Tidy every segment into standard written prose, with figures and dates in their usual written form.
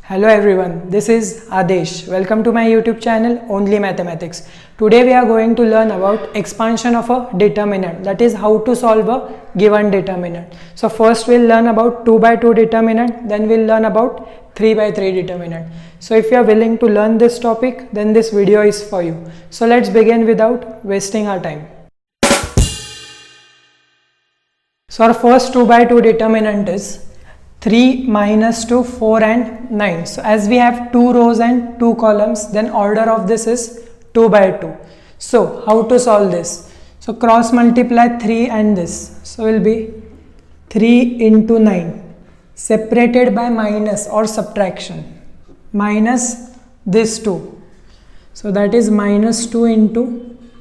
Hello everyone, this is Adesh. Welcome to my YouTube channel Only Mathematics. Today we are going to learn about expansion of a determinant, that is how to solve a given determinant. So first we'll learn about 2 by 2 determinant, then we'll learn about 3 by 3 determinant. So if you are willing to learn this topic, then this video is for you. So let's begin without wasting our time. So our first 2 by 2 determinant is 3, -2, 4 and 9. So as we have 2 rows and 2 columns, then order of this is 2 by 2. So how to solve this? So cross multiply 3 and this. So will be 3 into 9 separated by minus or subtraction. Minus this 2. So that is -2 into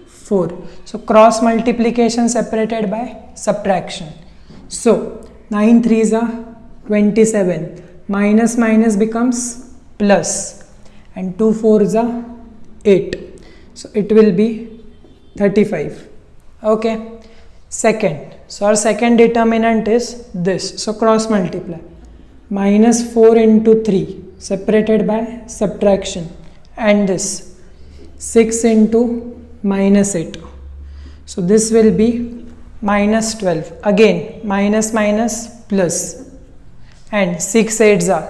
4. So cross multiplication separated by subtraction. So 9 3s are 27, minus minus becomes plus, and 2 4s are 8, so it will be 35. Okay, second, so our second determinant is this. So cross multiply -4 into 3 separated by subtraction, and this 6 into -8, so this will be -12. Again minus minus plus, and 6 8s are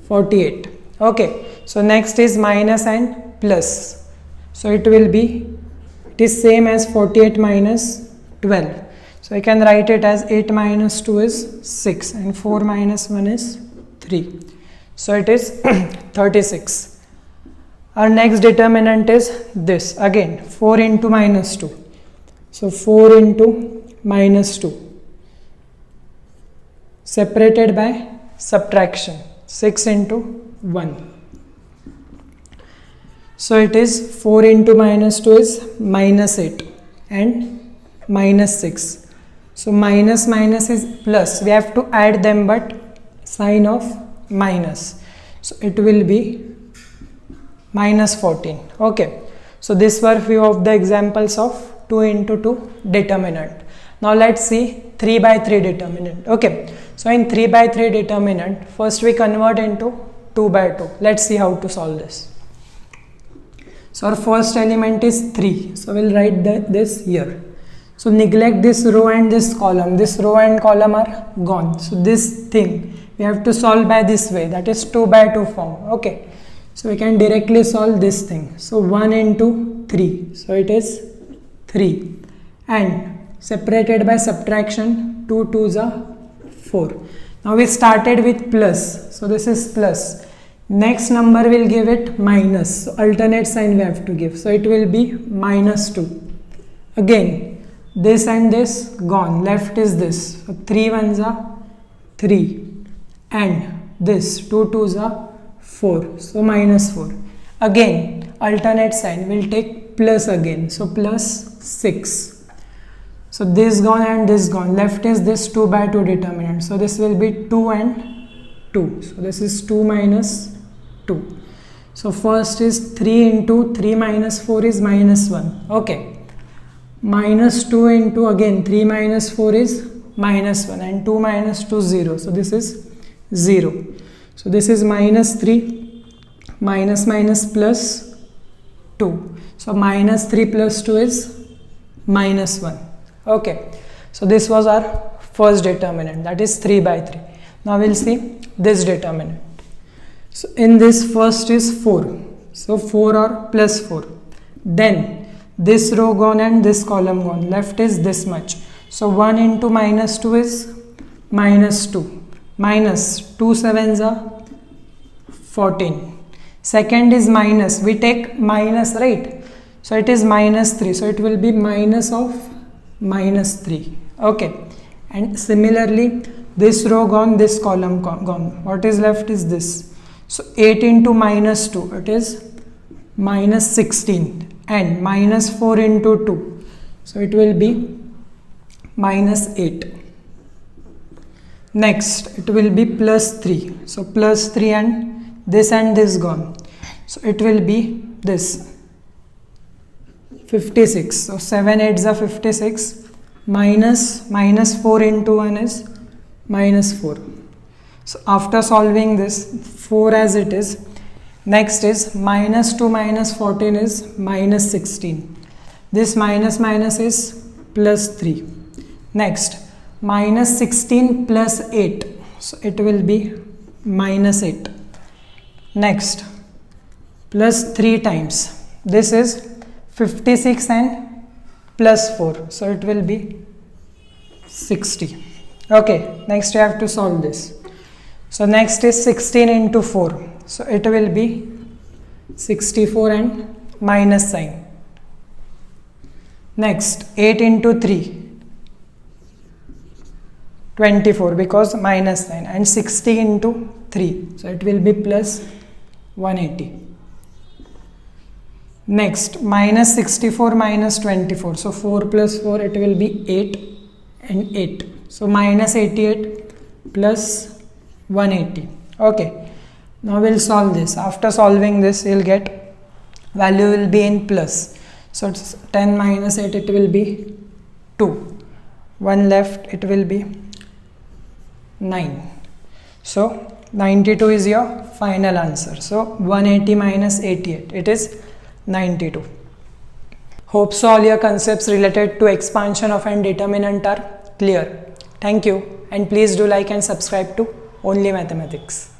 48. Okay, so next is minus and plus, so it will be, it is same as 48 minus 12, so I can write it as 8 minus 2 is 6 and 4 minus 1 is 3, so it is 36. Our next determinant is this, again 4 into -2, so 4 into -2 separated by subtraction, 6 into 1. So it is 4 into -2 is -8 and -6. So minus minus is plus, we have to add them, but sign of minus, so it will be -14. Okay, so these were few of the examples of 2 into 2 determinant. Now let's see 3 by 3 determinant. Okay, so in 3 by 3 determinant, first we convert into 2 by 2. Let's see how to solve this. So our first element is 3, so we'll write this here. So neglect this row and this column. This row and column are gone, so this thing we have to solve by this way, that is 2 by 2 form. Okay, so we can directly solve this thing. So 1 into 3, so it is 3, and separated by subtraction, 2 2s are 4. Now we started with plus, so this is plus. Next number will give it minus, so alternate sign we have to give, so it will be -2. Again this and this gone, left is this, so 3 1s are 3, and this 2 2s are 4, so -4. Again alternate sign, will take plus again, so plus 6. So this gone and this gone, left is this 2 by 2 determinant, so this will be 2 and 2, so this is 2 minus 2. So first is 3 into 3 minus 4 is -1. Okay, -2 into, again 3 minus 4 is -1, and 2 minus 2 0, so this is 0. So this is -3 minus minus plus 2, so -3 plus 2 is -1. Okay, so this was our first determinant, that is 3 by 3. Now we'll see this determinant. So in this first is 4, so 4 or plus 4, then this row gone and this column gone, left is this much, so 1 into -2 is -2, minus 2 7s are 14. Second is minus, we take minus, right, so it is -3, so it will be minus of -3. Okay, and similarly this row gone, this column gone, what is left is this, so 8 into -2, it is -16, and -4 into 2, so it will be -8. Next it will be +3, so +3, and this gone, so it will be this 56, so 7 8s are 56, minus 4 into 1 is -4. So after solving this, 4 as it is. Next is minus 2 minus 14 is minus 16. This minus minus is plus 3. Next, minus 16 plus 8. So it will be minus 8. Next, plus 3 times. This is 56 and plus 4. So it will be 60. Okay, next you have to solve this. So next is 16 into 4. So it will be 64 and minus sign. Next, 8 into 3, 24 because minus sign, and 60 into 3. So it will be plus 180. Next, minus 64 minus 24. So 4 plus 4, it will be 8 and 8. So minus 88 plus 180. Okay. Now we'll solve this. After solving this, you'll get value will be in plus. So it's 10 minus 8, it will be 2. 1 left, it will be 9. So 92 is your final answer. So 180 minus 88, it is 92. Hope so all your concepts related to expansion of and determinant are clear. Thank you, and please do like and subscribe to Only Mathematics.